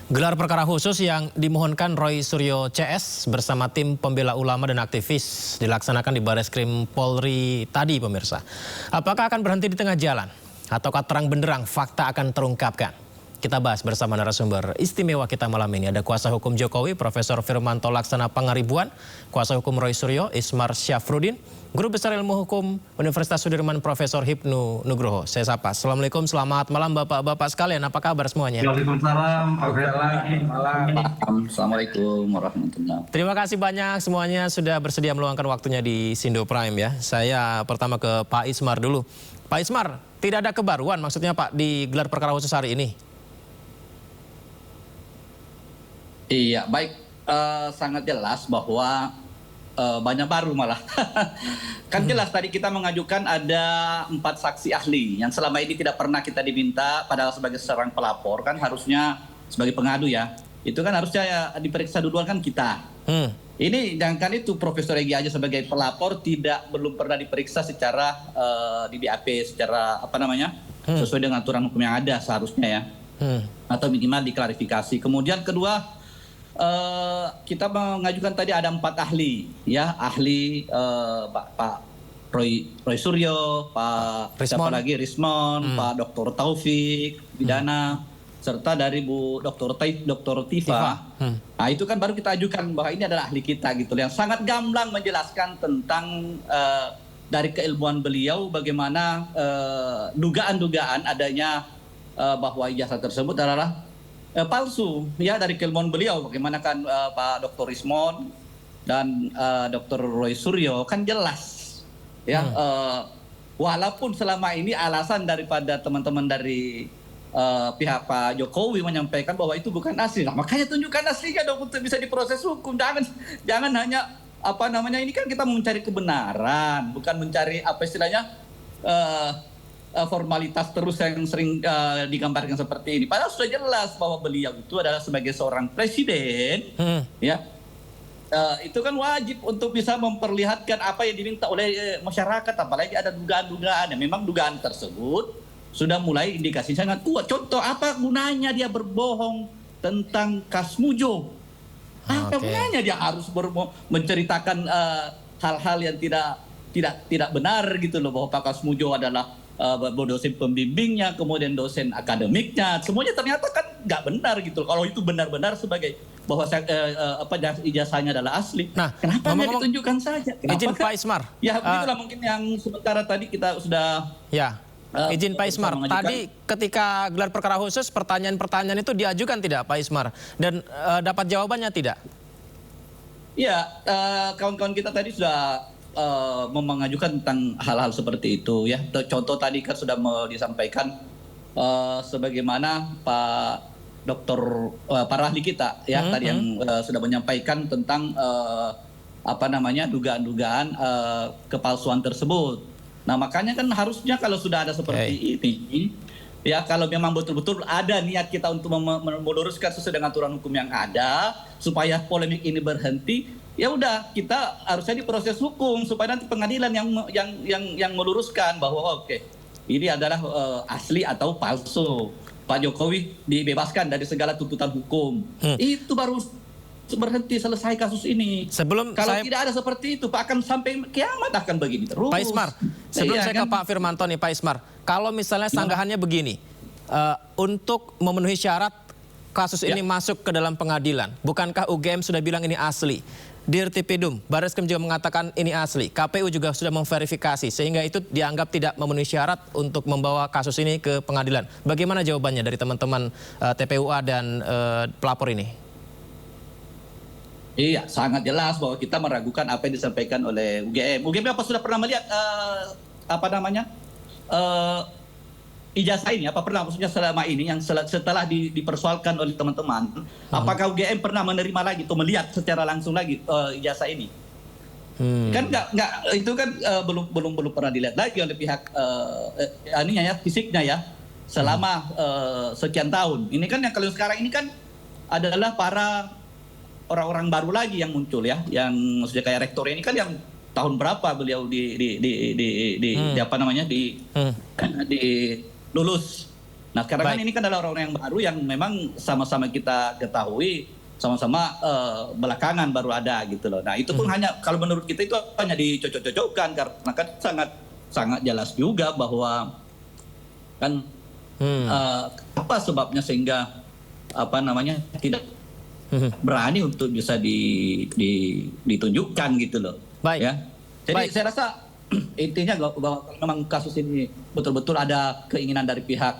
Gelar perkara khusus yang dimohonkan Roy Suryo CS bersama tim pembela ulama dan aktivis dilaksanakan di Bareskrim Polri tadi, pemirsa. Apakah akan berhenti di tengah jalan? Ataukah terang benderang fakta akan terungkapkan? Kita bahas bersama narasumber istimewa kita malam ini. Ada kuasa hukum Jokowi, Profesor Firmanto Laksana Pangaribuan, kuasa hukum Roy Suryo, Ismar Syafruddin, Guru Besar Ilmu Hukum Universitas Sudirman, Profesor Hipnu Nugroho. Saya sapa. Assalamualaikum, selamat malam Bapak-Bapak sekalian. Apa kabar semuanya? Waalaikumsalam. Assalamualaikum warahmatullahi wabarakatuh. Terima kasih banyak semuanya sudah bersedia meluangkan waktunya di Sindo Prime ya. Saya pertama ke Pak Ismar dulu. Pak Ismar, tidak ada kebaruan maksudnya Pak di gelar perkara khusus hari ini? Iya, baik. Sangat jelas bahwa banyak baru malah. Kan jelas tadi kita mengajukan ada 4 saksi ahli yang selama ini tidak pernah kita diminta, padahal sebagai seorang pelapor kan harusnya sebagai pengadu ya. Itu kan harusnya ya, diperiksa duluan kan kita. Ini jangan itu Profesor Egy aja sebagai pelapor belum pernah diperiksa secara di BAP secara sesuai dengan aturan hukum yang ada seharusnya ya. Atau minimal diklarifikasi. Kemudian kedua, kita mengajukan tadi ada 4 ahli ya, ahli Pak Roy Suryo, Pak Rismon, Pak Dr. Taufik Bidana, serta dari Bu Dr. Tifa. Nah, itu kan baru kita ajukan bahwa ini adalah ahli kita gitu, yang sangat gamblang menjelaskan tentang dari keilmuan beliau bagaimana dugaan-dugaan adanya bahwa ijazah tersebut adalah palsu ya, dari keilmuan beliau. Bagaimana kan Pak Dr. Rismon dan Dr. Roy Suryo kan jelas ya, walaupun selama ini alasan daripada teman-teman dari pihak Pak Jokowi menyampaikan bahwa itu bukan asli. Nah, makanya tunjukkan aslinya dong untuk bisa diproses hukum. Jangan hanya ini kan kita mencari kebenaran, bukan mencari formalitas terus yang sering digambarkan seperti ini. Padahal sudah jelas bahwa beliau itu adalah sebagai seorang presiden, ya, itu kan wajib untuk bisa memperlihatkan apa yang diminta oleh masyarakat. Apalagi ada dugaan-dugaan, memang dugaan tersebut sudah mulai indikasi sangat kuat. Contoh, apa gunanya dia berbohong tentang Kasmujo? Apa gunanya dia harus menceritakan hal-hal yang tidak benar gitu loh, bahwa Pak Kasmujo adalah dosen pembimbingnya, kemudian dosen akademiknya, semuanya ternyata kan nggak benar gitu. Kalau itu benar-benar sebagai bahwa ijazahnya adalah asli, nah, kenapa nggak ditunjukkan saja? Izin Pak Ismar. Ya, begitulah mungkin yang sementara tadi kita sudah. Ya, izin Pak Ismar. Tadi ketika gelar perkara khusus, pertanyaan-pertanyaan itu diajukan tidak Pak Ismar? Dan dapat jawabannya tidak? Ya, kawan-kawan kita tadi sudah mengajukan tentang hal-hal seperti itu ya. Contoh tadi kan sudah disampaikan sebagaimana Pak Dokter para ahli kita ya tadi yang sudah menyampaikan tentang dugaan-dugaan kepalsuan tersebut. Nah, makanya kan harusnya kalau sudah ada seperti ini ya, kalau memang betul-betul ada niat kita untuk meluruskan sesuai dengan aturan hukum yang ada supaya polemik ini berhenti, ya udah, kita harusnya diproses hukum supaya nanti pengadilan yang meluruskan bahwa ini adalah asli atau palsu. Pak Jokowi dibebaskan dari segala tuntutan hukum. Itu baru berhenti, selesai kasus ini. Kalau tidak ada seperti itu, Pak, akan sampai kiamat akan begini terus. Pak Ismar, sebelum saya ke Pak Firmanto nih, Pak Ismar, kalau misalnya sanggahannya begini, untuk memenuhi syarat kasus ini masuk ke dalam pengadilan, bukankah UGM sudah bilang ini asli? Dirtipidum, Bareskrim juga mengatakan ini asli. KPU juga sudah memverifikasi, sehingga itu dianggap tidak memenuhi syarat untuk membawa kasus ini ke pengadilan. Bagaimana jawabannya dari teman-teman TPUA dan pelapor ini? Iya, sangat jelas bahwa kita meragukan apa yang disampaikan oleh UGM. UGM apa sudah pernah melihat ijazah ini? Apa pernah, maksudnya selama ini yang setelah dipersoalkan oleh teman-teman, apakah UGM pernah menerima lagi atau melihat secara langsung lagi ijazah ini? Kan nggak itu kan belum pernah dilihat lagi oleh pihak fisiknya ya, selama sekian tahun. Ini kan yang kalau sekarang ini kan adalah para orang-orang baru lagi yang muncul ya, yang maksudnya kayak rektor ini kan yang tahun berapa beliau lulus Nah sekarang kan Baik. ini kan adalah orang-orang yang baru yang memang sama-sama kita ketahui, sama-sama belakangan baru ada gitu loh. Nah itu pun hanya, kalau menurut kita itu hanya dicocok-cocokkan, karena kan sangat jelas juga bahwa kan apa sebabnya sehingga tidak berani untuk bisa ditunjukkan gitu loh. Baik. Ya. Jadi Baik. saya rasa intinya bahwa memang kasus ini betul-betul ada keinginan dari pihak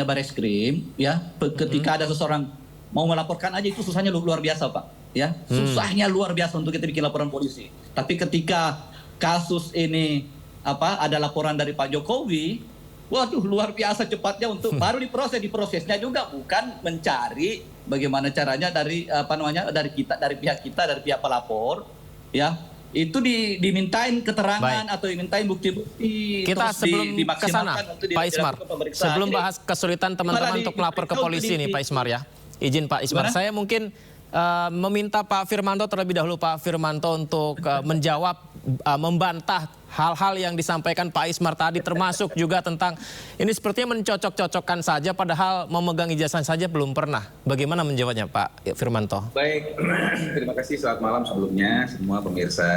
Bareskrim, ya, ketika ada seseorang mau melaporkan aja itu susahnya luar biasa, Pak, ya. Susahnya luar biasa untuk kita bikin laporan polisi. Tapi ketika kasus ini ada laporan dari Pak Jokowi, waduh luar biasa cepatnya untuk baru diprosesnya juga bukan mencari bagaimana caranya dari dari pihak pelapor, ya. Itu dimintain keterangan atau dimintain bukti-bukti. Kita terus sebelum ke sana, untuk Pak Ismar, dilakukan pemeriksaan. sebelum Jadi, bahas kesulitan teman-teman untuk melapor ke polisi nih Pak Ismar ya. Izin Pak Ismar, Gimana? saya mungkin meminta Pak Firmanto terlebih dahulu, Pak Firmanto, untuk menjawab, membantah hal-hal yang disampaikan Pak Ismar tadi, termasuk juga tentang ini sepertinya mencocok-cocokkan saja padahal memegang ijazah saja belum pernah. Bagaimana menjawabnya Pak Firmanto? Baik, terima kasih, selamat malam sebelumnya semua pemirsa.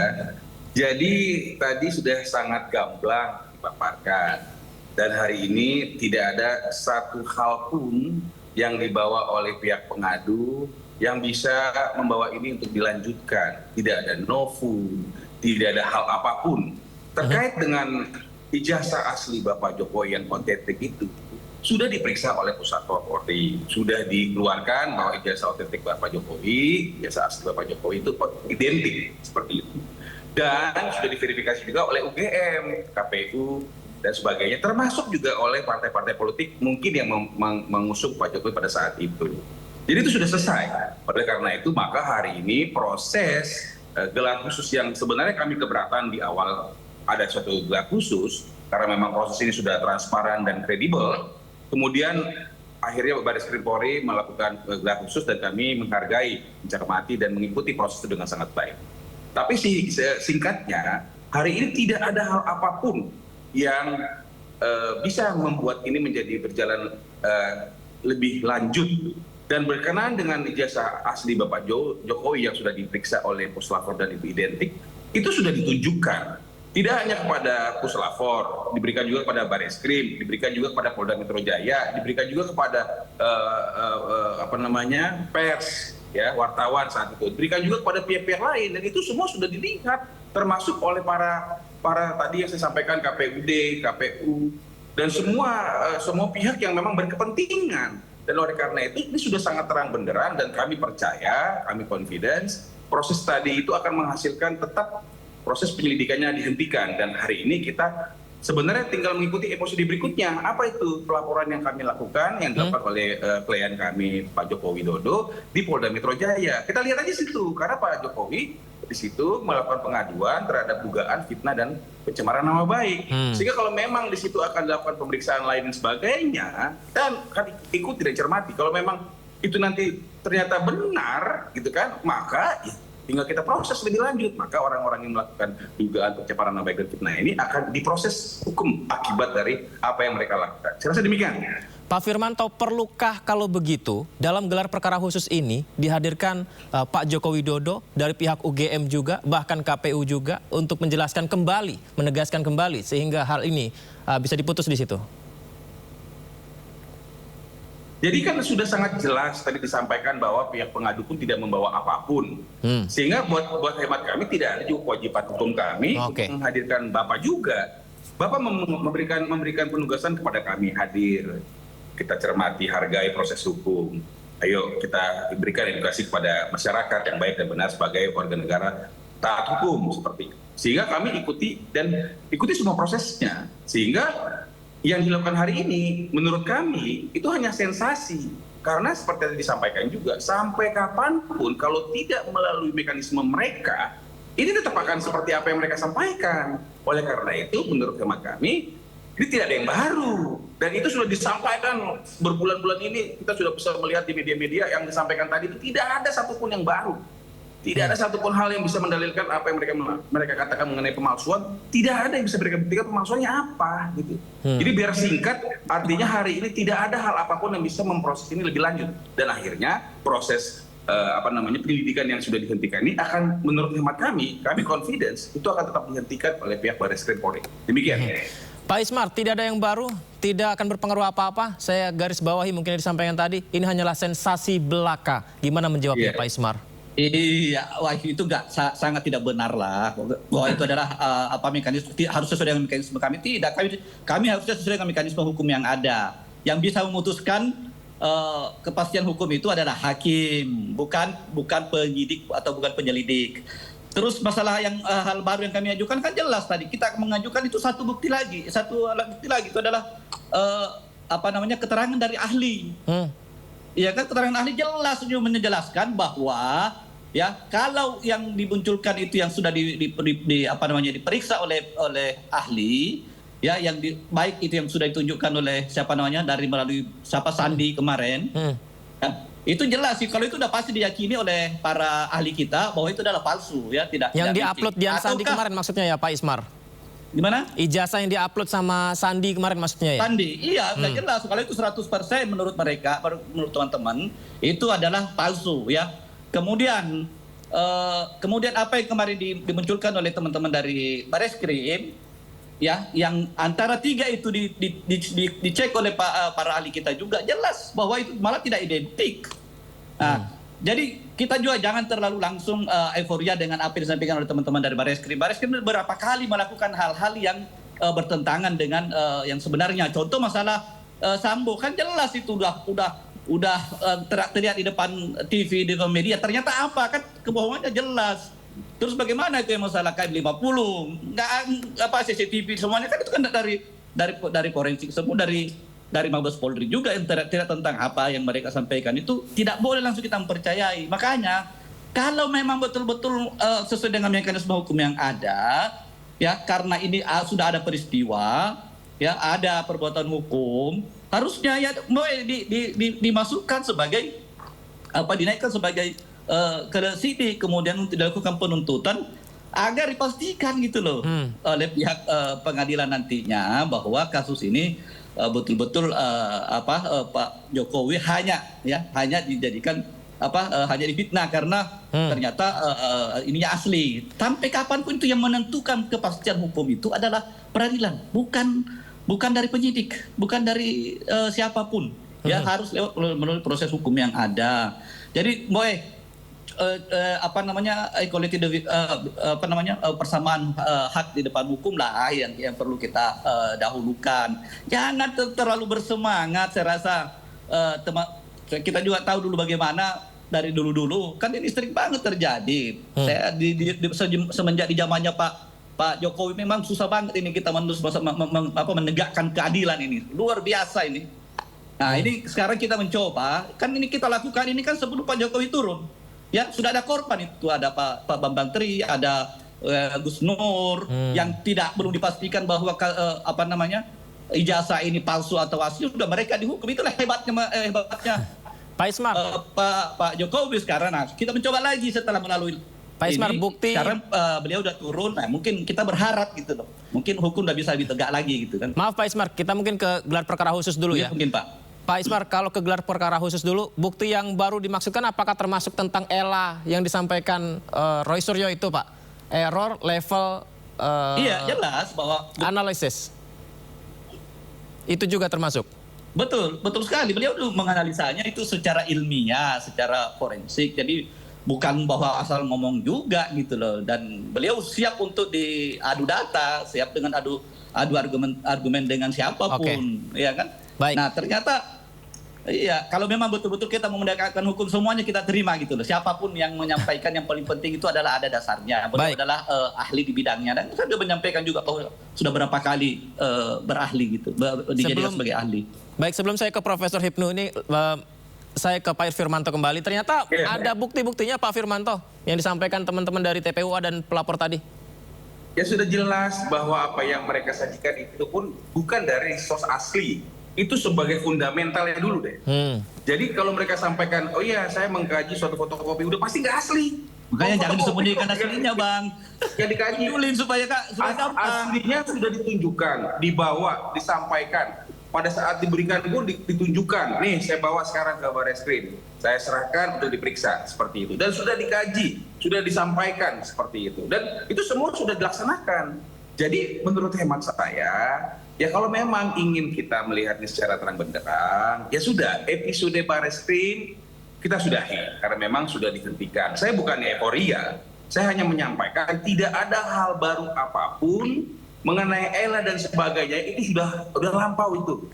Jadi tadi sudah sangat gamblang dipaparkan, dan hari ini tidak ada satu hal pun yang dibawa oleh pihak pengadu yang bisa membawa ini untuk dilanjutkan. Tidak ada novum, tidak ada hal apapun terkait dengan ijazah asli Bapak Jokowi yang otentik itu. Sudah diperiksa oleh Puslapor Polri, sudah dikeluarkan bahwa ijazah otentik Bapak Jokowi, ijazah asli Bapak Jokowi itu identik seperti itu. Dan sudah diverifikasi juga oleh UGM, KPU, dan sebagainya, termasuk juga oleh partai-partai politik mungkin yang mengusung Pak Jokowi pada saat itu. Jadi itu sudah selesai. Oleh karena itu maka hari ini proses gelar khusus yang sebenarnya kami keberatan di awal ada suatu gelar khusus, karena memang proses ini sudah transparan dan kredibel. Kemudian akhirnya Bareskrim Polri melakukan gelar khusus dan kami menghargai, mencermati dan mengikuti proses itu dengan sangat baik. Tapi singkatnya, hari ini tidak ada hal apapun yang bisa membuat ini menjadi berjalan lebih lanjut. Dan berkenaan dengan ijazah asli Bapak Jokowi yang sudah diperiksa oleh Puslapor dan itu identik, itu sudah ditunjukkan. Tidak hanya kepada Puslapor, diberikan juga kepada Bareskrim, diberikan juga kepada Polda Metro Jaya, diberikan juga kepada pers, ya, wartawan saat itu, diberikan juga kepada pihak-pihak lain, dan itu semua sudah dilihat, termasuk oleh para tadi yang saya sampaikan, KPUD, KPU, dan semua pihak yang memang berkepentingan. Dan oleh karena itu ini sudah sangat terang benderang, dan kami percaya, kami confidence, proses tadi itu akan menghasilkan tetap proses penyelidikannya dihentikan. Dan hari ini kita sebenarnya tinggal mengikuti episode berikutnya. Apa itu pelaporan yang kami lakukan, yang dilakukan oleh klien kami Pak Joko Widodo di Polda Metro Jaya. Kita lihat aja situ, karena Pak Jokowi di situ melakukan pengaduan terhadap dugaan fitnah dan pencemaran nama baik. Sehingga kalau memang di situ akan dilakukan pemeriksaan lain dan sebagainya, kita akan ikuti dan cermati. Kalau memang itu nanti ternyata benar, gitu kan, maka ya, tinggal kita proses lebih lanjut. Maka orang-orang yang melakukan dugaan pencemaran nama baik dan fitnah ini akan diproses hukum akibat dari apa yang mereka lakukan. Saya rasa demikian. Pak Firmanto, perlukah kalau begitu dalam gelar perkara khusus ini dihadirkan Pak Joko Widodo dari pihak UGM juga, bahkan KPU juga, untuk menjelaskan kembali, menegaskan kembali sehingga hal ini bisa diputus di situ? Jadi kan sudah sangat jelas tadi disampaikan bahwa pihak pengadu pun tidak membawa apapun. Sehingga buat hemat kami tidak ada juga kewajiban hukum kami untuk menghadirkan Bapak juga. Bapak memberikan penugasan kepada kami hadir. Kita cermati, hargai proses hukum. Ayo kita berikan edukasi kepada masyarakat yang baik dan benar sebagai warga negara taat hukum seperti itu. Sehingga kami ikuti semua prosesnya. Sehingga yang dilakukan hari ini menurut kami itu hanya sensasi. Karena seperti yang disampaikan juga, sampai kapanpun kalau tidak melalui mekanisme mereka, ini tetap akan seperti apa yang mereka sampaikan. Oleh karena itu menurut hemat kami, ini tidak ada yang baru. Dan itu sudah disampaikan berbulan-bulan ini, kita sudah bisa melihat di media-media yang disampaikan tadi itu tidak ada satupun yang baru. Tidak ada satupun hal yang bisa mendalilkan apa yang mereka katakan mengenai pemalsuan. Tidak ada yang bisa mereka buktikan pemalsuannya apa, gitu. Jadi biar singkat, artinya hari ini tidak ada hal apapun yang bisa memproses ini lebih lanjut. Dan akhirnya proses penyelidikan yang sudah dihentikan ini akan, menurut hemat kami confidence itu akan tetap dihentikan oleh pihak Barreskrim Polri. Demikian. Pak Ismar, tidak ada yang baru, tidak akan berpengaruh apa-apa. Saya garis bawahi mungkin yang disampaikan tadi, ini hanyalah sensasi belaka. Gimana menjawabnya Pak Ismar? Iya, wah itu sangat tidak benar lah. Bahwa itu adalah mekanisme harus sesuai dengan mekanisme kami. Tidak, kami harus sesuai dengan mekanisme hukum yang ada. Yang bisa memutuskan kepastian hukum itu adalah hakim, bukan penyidik atau bukan penyelidik. Terus masalah yang hal baru yang kami ajukan kan jelas tadi kita mengajukan itu satu alat bukti lagi itu adalah keterangan dari ahli. Ya kan, keterangan ahli jelas menjelaskan bahwa ya kalau yang dimunculkan itu yang sudah diperiksa oleh ahli, ya yang baik itu yang sudah ditunjukkan oleh melalui Sandi kemarin, ya, itu jelas sih kalau itu sudah pasti diyakini oleh para ahli kita bahwa itu adalah palsu, ya tidak. Yang diupload Dian Sandi kemarin maksudnya ya Pak Ismar? Gimana? Ijazah yang diupload sama Sandi kemarin maksudnya ya? Sandi, iya, sudah jelas. Kalau itu 100% menurut mereka, menurut teman-teman, itu adalah palsu, ya. Kemudian apa yang kemarin dimunculkan oleh teman-teman dari Barreskrim, ya, yang antara 3 itu dicek oleh para ahli kita juga jelas bahwa itu malah tidak identik. Nah, jadi kita juga jangan terlalu langsung euforia dengan apa yang disampaikan oleh teman-teman dari Barreskrim. Barreskrim beberapa kali melakukan hal-hal yang bertentangan dengan yang sebenarnya. Contoh masalah Sambo kan jelas itu udah terlihat di depan TV, di media. Ternyata apa kan kebohongannya jelas. Terus bagaimana itu yang masalah KM50? CCTV semuanya kan itu kan dari forensik semua, dari Mabes Polri juga yang tidak tentang apa yang mereka sampaikan itu tidak boleh langsung kita mempercayai. Makanya kalau memang betul-betul sesuai dengan mekanisme hukum yang ada, ya karena ini sudah ada peristiwa, ya ada perbuatan hukum, harusnya ya dimasukkan sebagai dinaikkan sebagai ke sidik, kemudian dilakukan penuntutan agar dipastikan gitu loh oleh pihak pengadilan nantinya bahwa kasus ini betul-betul Pak Jokowi hanya dijadikan hanya difitnah karena ternyata ininya asli. Sampai kapanpun itu yang menentukan kepastian hukum itu adalah peradilan, bukan dari penyidik, bukan dari siapapun. Ya harus lewat melalui proses hukum yang ada. Jadi persamaan hak di depan hukum lah yang perlu kita dahulukan. Jangan terlalu bersemangat. Saya rasa kita juga tahu dulu bagaimana dari dulu kan ini sering banget terjadi. Saya semenjak di zamannya Pak Jokowi memang susah banget ini kita menegakkan keadilan ini. Luar biasa ini. Nah, ini sekarang kita mencoba, kan ini kita lakukan ini kan sebelum Pak Jokowi turun. Ya, sudah ada korban itu, ada Pak Bambang Tri, ada Gus Nur yang belum dipastikan bahwa ijazah ini palsu atau asli, sudah mereka dihukum. Itulah hebatnya Pak Ismar. Pak Jokowi sekarang. Nah, kita mencoba lagi setelah melalui Pak Ismar, ini, bukti sekarang beliau udah turun. Nah, mungkin kita berharap gitu loh. Mungkin hukum udah bisa ditegak lagi gitu kan. Maaf Pak Ismar, kita mungkin ke gelar perkara khusus dulu ya. Mungkin Pak. Pak Ismar, kalau ke gelar perkara khusus dulu, bukti yang baru dimaksudkan apakah termasuk tentang ELA yang disampaikan Roy Suryo itu Pak? Error level iya, jelas bahwa analisis. Itu juga termasuk? Betul sekali. Beliau dulu menganalisanya itu secara ilmiah, secara forensik. Jadi bukan bahwa asal ngomong juga gitu loh. Dan beliau siap untuk diadu data, siap dengan adu argumen dengan siapapun, ya kan? Baik. Nah, ternyata iya, kalau memang betul-betul kita mau menegakkan hukum semuanya kita terima gitu loh. Siapapun yang menyampaikan yang paling penting itu adalah ada dasarnya. Beliau adalah ahli di bidangnya dan saya juga menyampaikan juga bahwa sudah berapa kali berahli gitu, dijadikan sebagai ahli. Baik, sebelum saya ke Profesor Hipnu ini saya ke Pak Firmanto kembali. Ternyata ada bukti-buktinya Pak Firmanto yang disampaikan teman-teman dari TPUA dan pelapor tadi. Ya sudah jelas bahwa apa yang mereka sajikan itu pun bukan dari source asli. Itu sebagai fundamentalnya dulu deh. Jadi kalau mereka sampaikan, oh iya saya mengkaji suatu fotokopi, udah pasti nggak asli. Makanya jangan disembunyikan aslinya, Bang. Yang dikaji. Tunjulin supaya gampang. Aslinya sudah ditunjukkan, dibawa, disampaikan. Pada saat diberikan pun ditunjukkan. Nih, saya bawa sekarang ke Barreskrim. Saya serahkan untuk diperiksa seperti itu. Dan sudah dikaji, sudah disampaikan seperti itu. Dan itu semua sudah dilaksanakan. Jadi menurut hemat saya, ya kalau memang ingin kita melihatnya secara terang benderang, ya sudah, episode Barreskrim kita sudahi karena memang sudah dihentikan. Saya bukannya euforia, saya hanya menyampaikan tidak ada hal baru apapun mengenai Ella dan sebagainya. Ini sudah lampau itu.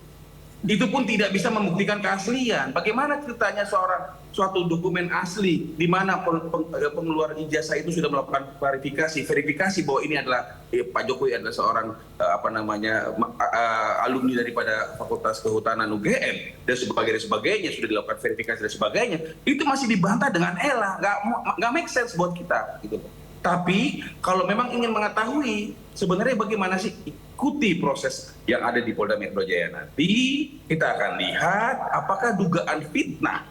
Itu pun tidak bisa membuktikan keaslian. Bagaimana ceritanya suatu dokumen asli di mana pengeluar ijazah itu sudah melakukan verifikasi bahwa ini adalah Pak Jokowi adalah seorang alumni daripada Fakultas Kehutanan UGM dan sebagainya sudah dilakukan verifikasi dan sebagainya. Itu masih dibantah dengan Ella, nggak make sense buat kita gitu. Tapi kalau memang ingin mengetahui sebenarnya bagaimana sih, ikuti proses yang ada di Polda Metro Jaya nanti. Kita akan lihat apakah dugaan fitnah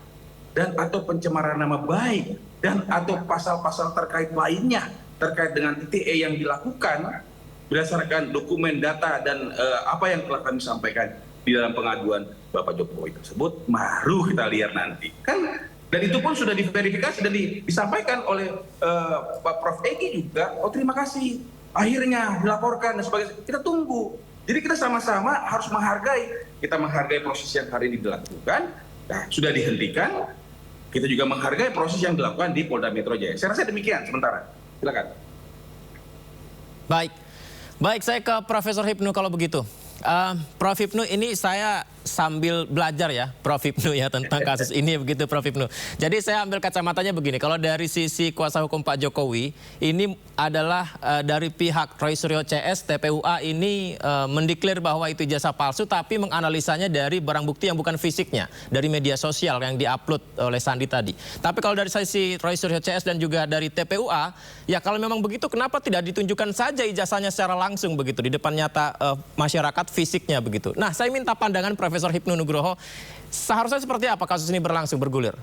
dan atau pencemaran nama baik dan atau pasal-pasal terkait lainnya terkait dengan ITE yang dilakukan berdasarkan dokumen data dan apa yang telah kami sampaikan di dalam pengaduan Bapak Jokowi tersebut, baru kita lihat nanti kan. Dan itu pun sudah diverifikasi dan disampaikan oleh Pak Prof. Egi juga. Oh, terima kasih. Akhirnya dilaporkan dan sebagainya. Kita tunggu. Jadi kita sama-sama harus menghargai. Kita menghargai proses yang hari ini dilakukan. Nah, sudah dihentikan. Kita juga menghargai proses yang dilakukan di Polda Metro Jaya. Saya rasa demikian sementara. Silakan. Baik, saya ke Profesor Hipnu kalau begitu. Prof. Hipnu, ini saya sambil belajar ya, Prof. Hipnu ya, tentang kasus ini begitu, Prof. Hipnu. Jadi saya ambil kacamatanya begini, kalau dari sisi kuasa hukum Pak Jokowi, ini adalah dari pihak Roy Suryo CS, TPUA ini mendeklar bahwa itu ijazah palsu, tapi menganalisanya dari barang bukti yang bukan fisiknya, dari media sosial yang diupload oleh Sandi tadi. Tapi kalau dari sisi Roy Suryo CS dan juga dari TPUA, ya kalau memang begitu, kenapa tidak ditunjukkan saja ijazahnya secara langsung begitu, di depan nyata masyarakat fisiknya begitu. Nah, saya minta pandangan Profesor Hipnu Nugroho, seharusnya seperti apa kasus ini bergulir?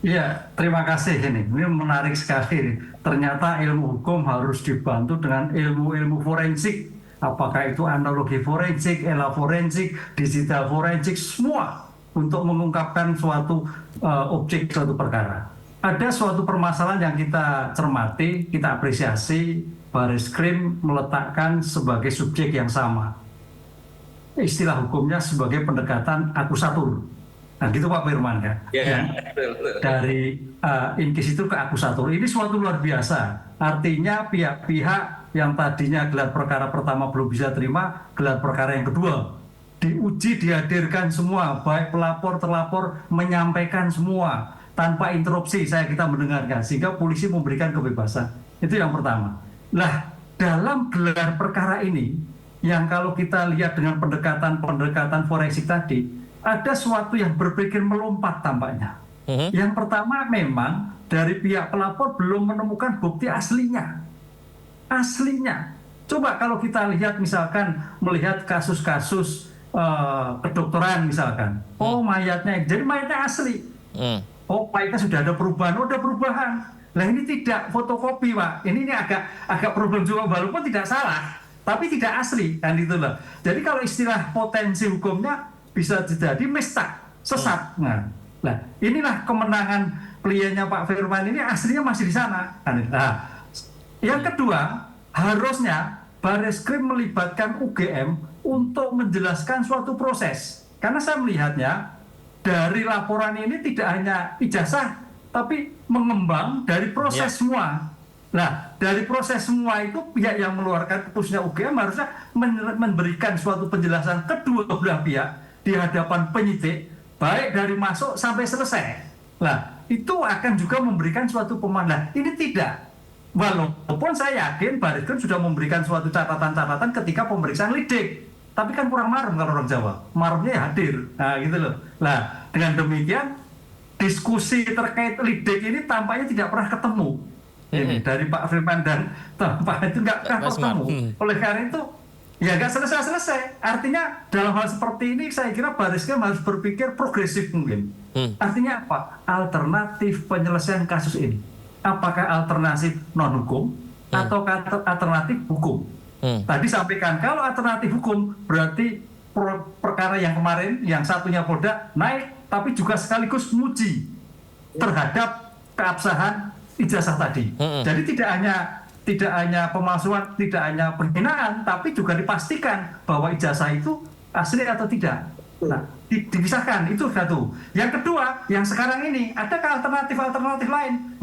Iya, terima kasih ini. Ini menarik sekali. Ternyata ilmu hukum harus dibantu dengan ilmu-ilmu forensik. Apakah itu analogi forensik, ela forensik, digital forensik, semua untuk mengungkapkan suatu objek, suatu perkara. Ada suatu permasalahan yang kita cermati, kita apresiasi, Barreskrim meletakkan sebagai subjek yang sama. Istilah hukumnya sebagai pendekatan akusatur. Nah gitu Pak Firman ya. Dari inquisitur ke akusatur. Ini suatu luar biasa. Artinya pihak-pihak yang tadinya gelar perkara pertama belum bisa terima, gelar perkara yang kedua diuji, dihadirkan semua, baik pelapor, terlapor, menyampaikan semua tanpa interupsi. Kita mendengarkan sehingga polisi memberikan kebebasan. Itu yang pertama. Nah, dalam gelar perkara ini yang kalau kita lihat dengan pendekatan forensik tadi, ada sesuatu yang berpikir melompat tampaknya. Yang pertama memang dari pihak pelapor belum menemukan bukti aslinya. Coba kalau kita lihat misalkan melihat kasus-kasus kedokteran misalkan. Oh mayatnya, jadi mayatnya asli. Oh mayatnya sudah ada perubahan, ada perubahan. Nah ini tidak fotokopi Pak. Ini agak problem juga walaupun tidak salah. Tapi tidak asli, kan itu loh. Jadi kalau istilah potensi hukumnya bisa jadi mistak, sesat. Nah, inilah kemenangan kliennya Pak Firman ini aslinya masih di sana. Nah, yang kedua, harusnya Barreskrim melibatkan UGM untuk menjelaskan suatu proses. Karena saya melihatnya dari laporan ini tidak hanya ijazah, tapi mengembang dari proses semua. Nah, dari proses semua itu pihak yang mengeluarkan keputusannya UGM harusnya memberikan suatu penjelasan kedua belah pihak di hadapan penyidik, baik dari masuk sampai selesai. Nah, itu akan juga memberikan suatu pemandangan. Ini tidak. Walaupun saya yakin Barreskrim sudah memberikan suatu catatan-catatan ketika pemeriksaan lidik. Tapi kan kurang marem kalau orang Jawa. Maremnya ya hadir. Nah, gitu loh. Nah, dengan demikian, diskusi terkait lidik ini tampaknya tidak pernah ketemu. Ini dari Pak Firman dan Pak itu nggak pernah ketemu. Oleh karena itu ya nggak selesai. Artinya dalam hal seperti ini saya kira Barreskrim harus berpikir progresif mungkin. Artinya apa? Alternatif penyelesaian kasus ini. apakah alternatif non hukum atau alternatif hukum. Tadi sampaikan kalau alternatif hukum berarti perkara yang kemarin yang satunya Polda naik tapi juga sekaligus menguji terhadap keabsahan ijazah tadi. Jadi tidak hanya pemalsuan, tidak hanya penghinaan, tapi juga dipastikan bahwa ijazah itu asli atau tidak. Nah, dipisahkan itu satu. Yang kedua, yang sekarang ini adakah alternatif lain?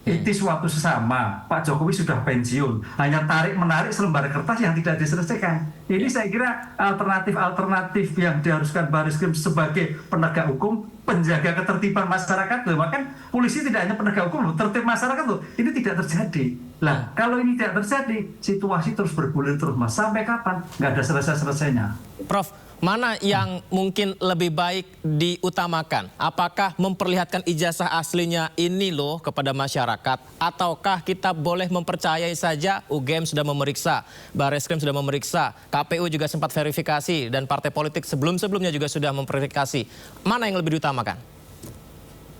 Itu suatu sesama Pak Jokowi sudah pensiun, hanya tarik-menarik selembar kertas yang tidak diselesaikan. Ini saya kira alternatif yang diharuskan Bareskrim sebagai penegak hukum, penjaga ketertiban masyarakat. Bahkan polisi tidak hanya penegak hukum, tertib masyarakat loh. Ini tidak terjadi. Lah, kalau ini tidak terjadi, situasi terus bergulir terus, Mas. Sampai kapan? Nggak ada selesai-selesainya. Prof, mana yang mungkin lebih baik diutamakan? Apakah memperlihatkan ijazah aslinya ini loh kepada masyarakat? Ataukah kita boleh mempercayai saja UGM sudah memeriksa, Bareskrim sudah memeriksa, KPU juga sempat verifikasi, dan partai politik sebelum-sebelumnya juga sudah memverifikasi. Mana yang lebih diutamakan?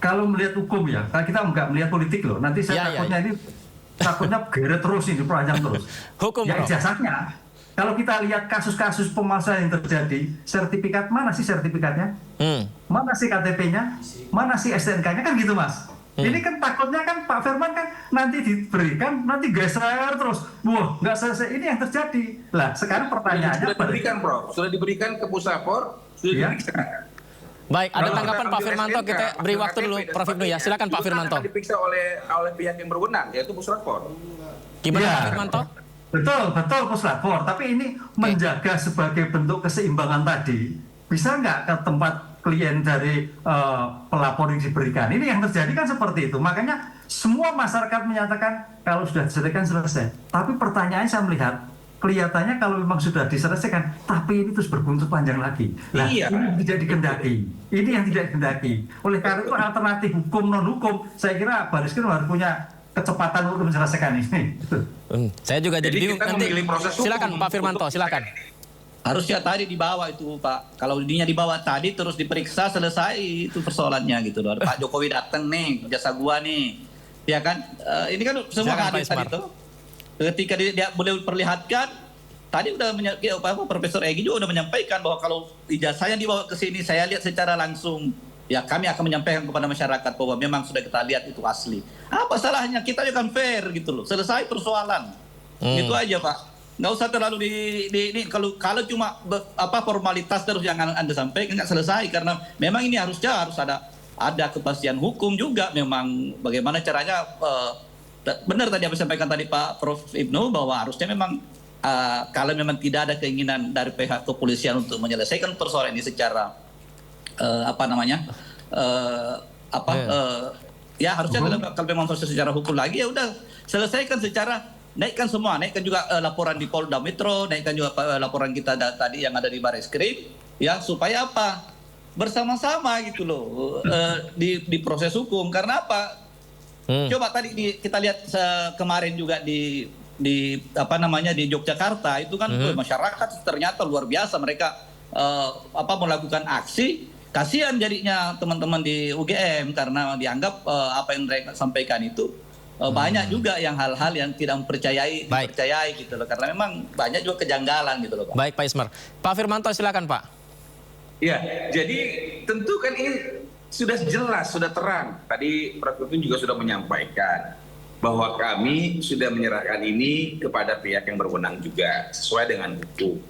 Kalau melihat hukum ya, kita nggak melihat politik loh. Nanti saya takutnya geret terus ini, panjang terus. Hukum, ya ijazahnya. Kalau kita lihat kasus-kasus pemalsuan yang terjadi, sertifikat mana sih sertifikatnya? Mana sih KTP-nya? Mana sih STNK-nya? Kan gitu, Mas. Ini kan takutnya kan Pak Firman kan nanti diberikan, nanti geser terus. Wah, nggak selesai. Ini yang terjadi. Lah, sekarang pertanyaannya... Sudah diberikan, Prof. Sudah diberikan ke Pusapor, sudah diberikan. Baik, ada tanggapan Pak Firmanto, kita beri waktu dulu Prof Ibnu ya. Silakan Pak Firmanto. Akan diperiksa oleh pihak yang berwenang, yaitu Pusapor. Gimana Pak Firmanto? Betul puslapor, tapi ini menjaga sebagai bentuk keseimbangan tadi, bisa nggak ke tempat klien dari pelapor yang diberikan. Ini yang terjadi kan seperti itu. Makanya semua masyarakat menyatakan kalau sudah diselesaikan selesai. Tapi pertanyaannya saya melihat, kelihatannya kalau memang sudah diselesaikan, tapi ini terus berbuntut panjang lagi. Nah, ini yang tidak dikendaki. Ini yang tidak dikendaki. Oleh karena itu alternatif hukum non hukum, saya kira Bareskrim harus punya kecepatan untuk menyelesaikan ini. Saya juga jadi bingung nanti. Silakan Pak Firmanto, silakan. Harusnya tadi dibawa itu Pak. Kalau ininya dibawa tadi terus diperiksa selesai itu persoalannya gitu loh. Pak Jokowi datang nih, jasa gua nih. Ya kan? Ini kan semua hadir tadi tuh. Ketika dia boleh perlihatkan, tadi udah Profesor Egy juga udah menyampaikan bahwa kalau ijazahnya dibawa ke sini, saya lihat secara langsung. Ya kami akan menyampaikan kepada masyarakat bahwa memang sudah kita lihat itu asli. Apa salahnya? Kita juga kan fair gitu loh. Selesai persoalan. Itu aja Pak. Nggak usah terlalu ini kalau cuma formalitas terus yang Anda sampaikan nggak selesai, karena memang ini harus ada kepastian hukum juga. Memang bagaimana caranya benar tadi apa disampaikan tadi Pak Prof Ibnu bahwa harusnya memang kalau memang tidak ada keinginan dari pihak kepolisian untuk menyelesaikan persoalan ini secara ya harusnya kalau memang proses secara hukum lagi ya udah selesaikan secara naikkan juga laporan di Polda Metro, naikkan juga laporan kita tadi yang ada di Bareskrim ya supaya bersama-sama gitu loh di proses hukum. Karena apa? Coba tadi kita lihat kemarin juga di Yogyakarta itu kan masyarakat ternyata luar biasa, mereka melakukan aksi. Kasihan jadinya teman-teman di UGM karena dianggap apa yang mereka sampaikan itu banyak juga yang hal-hal yang tidak dipercayai gitu loh, karena memang banyak juga kejanggalan gitu loh Pak. Baik Pak Ismar. Pak Firmanto silakan Pak. Ya, jadi tentu kan ini sudah jelas, sudah terang. Tadi Prof Ibnu juga sudah menyampaikan bahwa kami sudah menyerahkan ini kepada pihak yang berwenang juga sesuai dengan hukum.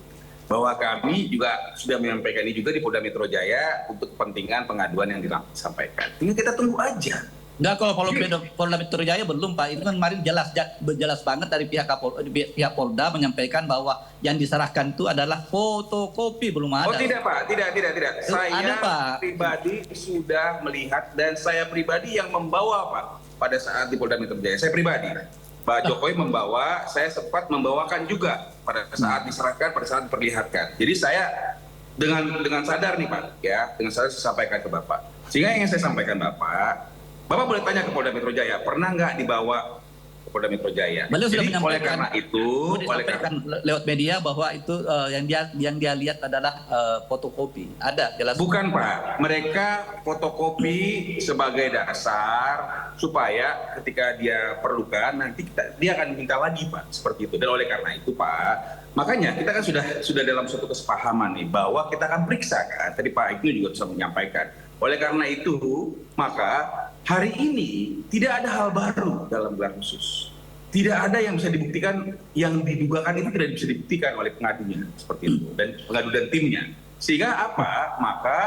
Bahwa kami juga sudah menyampaikan ini juga di Polda Metro Jaya untuk kepentingan pengaduan yang disampaikan. Tinggal kita tunggu aja. Enggak, kalau Polda Metro Jaya belum Pak. Itu kan kemarin jelas banget dari pihak Polda menyampaikan bahwa yang diserahkan itu adalah fotokopi, belum ada. Oh tidak Pak, tidak. Saya ada, Pak. Pribadi sudah melihat dan saya pribadi yang membawa Pak pada saat di Polda Metro Jaya. Saya pribadi. Pak Jokowi membawa, saya sempat membawakan juga pada saat diserahkan, pada saat diperlihatkan. Jadi saya dengan sadar nih Pak, ya, dengan sadar saya sampaikan ke Bapak. Sehingga yang saya sampaikan Bapak boleh tanya ke Polda Metro Jaya, pernah nggak dibawa Polda Metro Jaya. Beliau sudah Jadi oleh menyampaikan, karena itu, lewat media bahwa itu yang dia lihat adalah fotokopi. Ada jelas. bukan Pak, mereka fotokopi sebagai dasar supaya ketika dia perlukan nanti dia akan minta lagi Pak, seperti itu. Dan oleh karena itu Pak, makanya kita kan sudah dalam suatu kesepahaman nih bahwa kita akan periksa kan. Tadi Pak Ibnu juga sudah menyampaikan. Oleh karena itu, maka hari ini tidak ada hal baru dalam gelar khusus. Tidak ada yang bisa dibuktikan, yang didugakan itu tidak bisa dibuktikan oleh pengadunya seperti itu dan pengadu dan timnya. Sehingga apa? Maka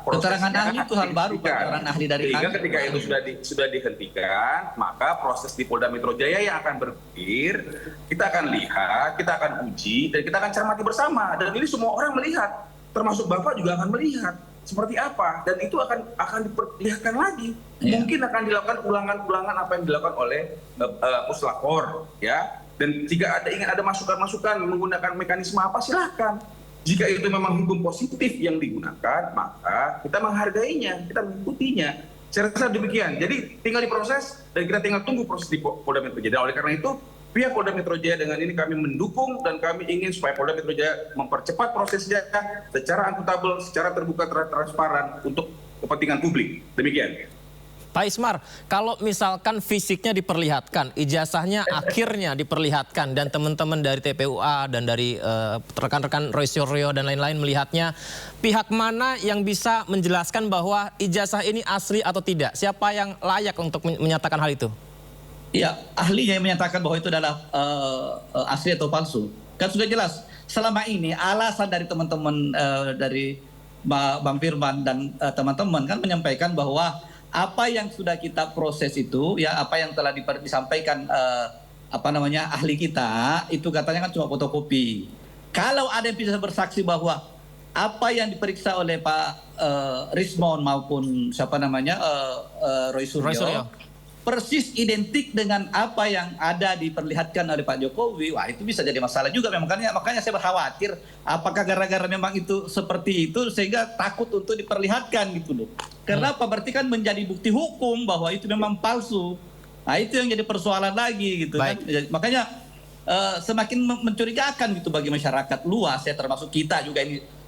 keterangan ahli itu hal baru, keterangan ahli dari sehingga ahli. ketika itu sudah dihentikan, maka proses di Polda Metro Jaya yang akan bergulir, kita akan lihat, kita akan uji, dan kita akan cermati bersama. Dan ini semua orang melihat, termasuk Bapak juga akan melihat seperti apa, dan itu akan diperlihatkan lagi. Mungkin akan dilakukan ulangan-ulangan apa yang dilakukan oleh Puslapor, ya. Dan jika ingin ada masukan-masukan menggunakan mekanisme apa, silahkan. Jika itu memang hukum positif yang digunakan, maka kita menghargainya, kita mengikutinya. Saya rasa demikian. Jadi tinggal diproses dan kita tinggal tunggu proses di Polda Metro Jaya. Oleh karena itu, pihak Polda Metro Jaya dengan ini kami mendukung dan kami ingin supaya Polda Metro Jaya mempercepat prosesnya secara akuntabel, secara terbuka, transparan untuk kepentingan publik. Demikian. Pak Ismar, kalau misalkan fisiknya diperlihatkan, ijazahnya akhirnya diperlihatkan, dan teman-teman dari TPUA dan dari rekan-rekan Roy Suryo dan lain-lain melihatnya, pihak mana yang bisa menjelaskan bahwa ijazah ini asli atau tidak? Siapa yang layak untuk menyatakan hal itu? Iya, ahlinya yang menyatakan bahwa itu adalah asli atau palsu. Kan sudah jelas, selama ini alasan dari teman-teman dari Bang Firman dan teman-teman kan menyampaikan bahwa apa yang sudah kita proses itu, ya apa yang telah disampaikan ahli kita, itu katanya kan cuma fotokopi. Kalau ada yang bisa bersaksi bahwa apa yang diperiksa oleh Pak Rismon maupun Roy Suryo persis identik dengan apa yang ada diperlihatkan oleh Pak Jokowi, wah itu bisa jadi masalah juga. Makanya saya khawatir apakah gara-gara memang itu seperti itu sehingga takut untuk diperlihatkan gitu loh. Karena apa? Berarti kan menjadi bukti hukum bahwa itu memang palsu. Nah itu yang jadi persoalan lagi gitu kan. Makanya semakin mencurigakan gitu bagi masyarakat luas, ya termasuk kita juga ini.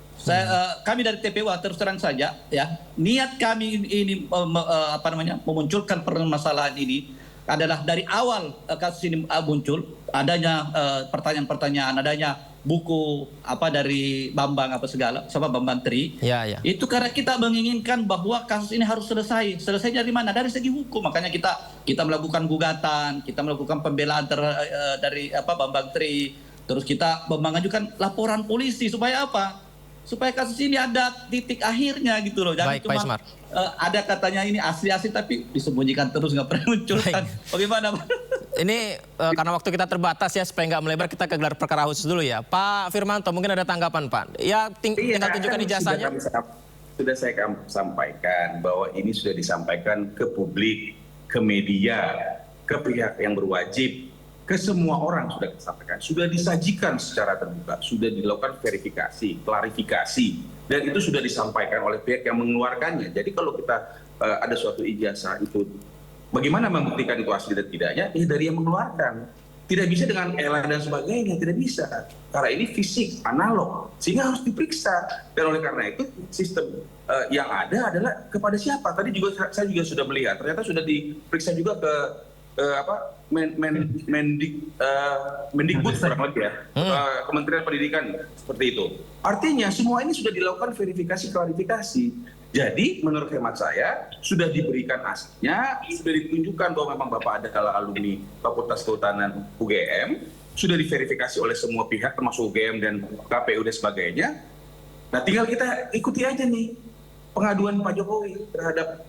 Kami dari TPUA terus terang saja ya, niat kami ini memunculkan permasalahan ini adalah dari awal kasus ini muncul, adanya pertanyaan-pertanyaan, adanya buku dari Bambang Bambang Tri. Ya. Itu karena kita menginginkan bahwa kasus ini harus selesai. Selesainya dari mana? Dari segi hukum. Makanya kita melakukan gugatan, kita melakukan pembelaan dari Bambang Tri. Terus kita mengajukan laporan polisi supaya apa? Supaya kasus ini ada titik akhirnya gitu loh. Jangan cuma ada katanya ini asli-asli tapi disembunyikan terus, nggak pernah muncul. Bagaimana Pak? Ini karena waktu kita terbatas ya, supaya nggak melebar, kita ke gelar perkara khusus dulu ya. Pak Firmanto, mungkin ada tanggapan Pak? Ya tinggal tunjukkan ijazahnya. Sudah saya sampaikan bahwa ini sudah disampaikan ke publik, ke media, ke pihak yang berwajib, ke semua orang sudah disampaikan, sudah disajikan secara terbuka, sudah dilakukan verifikasi, klarifikasi, dan itu sudah disampaikan oleh pihak yang mengeluarkannya. Jadi kalau kita ada suatu ijazah itu, bagaimana membuktikan itu asli dan tidaknya? Dari yang mengeluarkan. Tidak bisa dengan elang dan sebagainya, tidak bisa. Karena ini fisik, analog, sehingga harus diperiksa. Dan oleh karena itu sistem yang ada adalah kepada siapa? Tadi juga saya juga sudah melihat, ternyata sudah diperiksa juga ke Mendikbud kurang lebih ya, Kementerian Pendidikan seperti itu. Artinya semua ini sudah dilakukan verifikasi klarifikasi. Jadi menurut hemat saya sudah diberikan aslinya, sudah ditunjukkan bahwa memang Bapak adalah alumni Fakultas Kehutanan UGM, sudah diverifikasi oleh semua pihak termasuk UGM dan KPU dan sebagainya. Nah tinggal kita ikuti aja nih pengaduan Pak Jokowi terhadap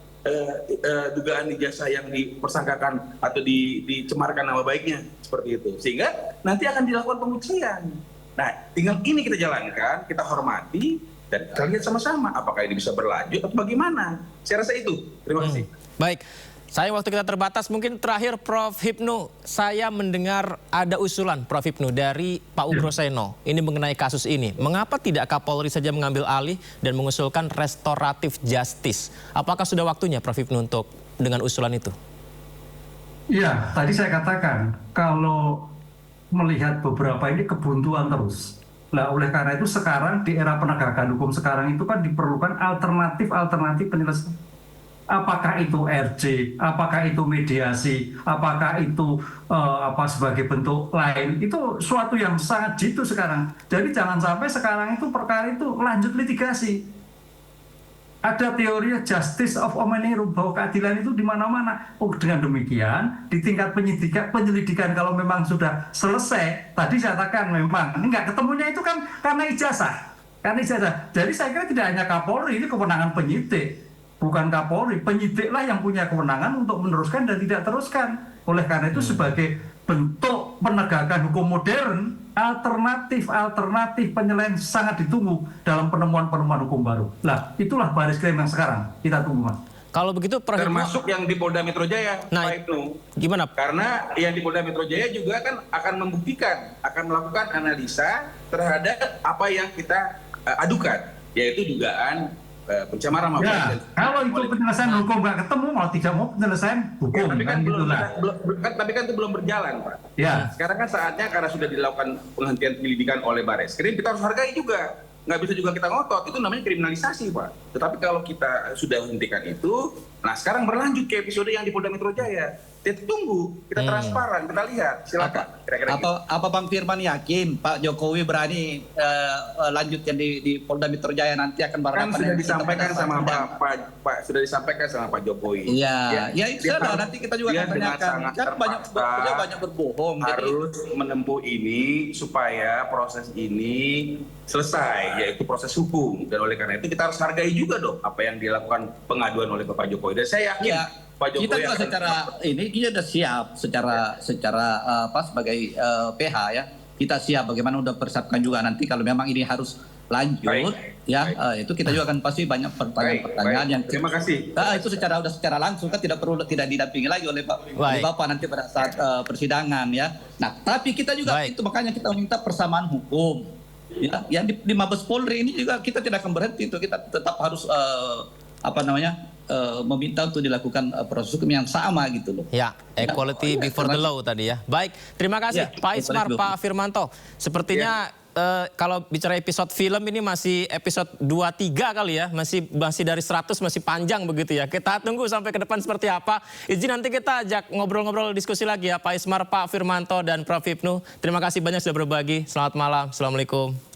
dugaan ijazah yang dipersangkakan atau dicemarkan nama baiknya seperti itu, sehingga nanti akan dilakukan pembuktian. Nah tinggal ini kita jalankan, kita hormati dan kita lihat sama-sama apakah ini bisa berlanjut atau bagaimana. Saya rasa itu. Terima kasih. Baik, sayang waktu kita terbatas. Mungkin terakhir Prof Hipnu, saya mendengar ada usulan Prof Hipnu dari Pak Ugroseno ini mengenai kasus ini. Mengapa tidak Kapolri saja mengambil alih dan mengusulkan restoratif justice? Apakah sudah waktunya Prof Hipnu untuk dengan usulan itu? Iya, tadi saya katakan kalau melihat beberapa ini kebuntuan terus. Nah, oleh karena itu sekarang di era penegakan hukum sekarang itu kan diperlukan alternatif penyelesaian. Apakah itu RJ, apakah itu mediasi, apakah itu sebagai bentuk lain, itu suatu yang sangat jitu sekarang. Jadi jangan sampai sekarang itu perkara itu lanjut litigasi. Ada teori justice of omnium, bahwa keadilan itu di mana-mana. Oh, dengan demikian di tingkat penyelidikan kalau memang sudah selesai, tadi saya katakan memang enggak ketemunya itu kan karena ijazah. Jadi saya kira tidak hanya Kapolri, ini kewenangan penyidik, bukan Kapolri. Penyidiklah yang punya kewenangan untuk meneruskan dan tidak teruskan. Oleh karena itu sebagai bentuk penegakan hukum modern, alternatif penyelesaian sangat ditunggu dalam penemuan hukum baru. Nah, itulah baris krim yang sekarang kita tunggu, Mas. Kalau begitu Termasuk yang di Polda Metro Jaya, Nah, Pak Ibnu. gimana? Karena yang di Polda Metro Jaya juga kan akan membuktikan, akan melakukan analisa terhadap apa yang kita adukan, yaitu dugaan pencemaran nama Ya, baik. kalau itu penyelesaian hukum nggak ketemu, mau tidak mau penyelesaian hukum, Ya, tapi kan gitulah. itu belum berjalan, Pak. Ya. Sekarang kan saatnya karena sudah dilakukan penghentian penyelidikan oleh Bareskrim, kita harus hargai juga. Nggak bisa juga kita ngotot, itu namanya kriminalisasi, Pak. Tetapi kalau kita sudah hentikan itu, nah sekarang berlanjut ke episode yang di Polda Metro Jaya. Kita tunggu, kita transparan, kita lihat. Silakan. Kira-kira gitu. Apa Bang Firman yakin Pak Jokowi berani lanjut yang di Polda Metro Jaya nanti akan Kan berhadapan sudah dengan disampaikan kita sama pada Pak sudah disampaikan sama Pak Jokowi. Iya, ya itu dia sudah. harus- Nanti kita juga dia akan dengan tanyakan. sangat Kan terpaksa beliau banyak berbohong. Jadi harus menempuh ini supaya proses ini selesai, yaitu proses hukum. Dan oleh karena itu kita harus hargai juga dong apa yang dilakukan pengaduan oleh Bapak Jokowi. Dan saya yakin ya, Pak Jokowi kita juga akan- secara ini kita sudah siap secara sebagai PH ya. Kita siap bagaimana udah persiapkan juga nanti kalau memang ini harus lanjut Baik, ya baik. itu kita juga akan pasti banyak pertanyaan-pertanyaan baik. yang Terima kasih. itu secara langsung kan tidak didampingi lagi oleh Baik. Bapak nanti pada saat persidangan ya. Nah, tapi kita juga Baik. itu makanya kita minta persamaan hukum. Ya, yang di Mabes Polri ini juga kita tidak akan berhenti itu, kita tetap harus meminta untuk dilakukan proses hukum yang sama gitu loh. Ya, equality before the law tadi ya. Baik, terima kasih Ya, Pak Ismar, equality. Pak Firmanto. Sepertinya kalau bicara episode film ini masih episode 2-3 kali ya. Masih dari 100 masih panjang begitu ya. Kita tunggu sampai ke depan seperti apa. Izin nanti kita ajak ngobrol-ngobrol diskusi lagi ya Pak Ismar, Pak Firmanto, dan Prof. Ibnu. Terima kasih banyak sudah berbagi. Selamat malam. Assalamualaikum.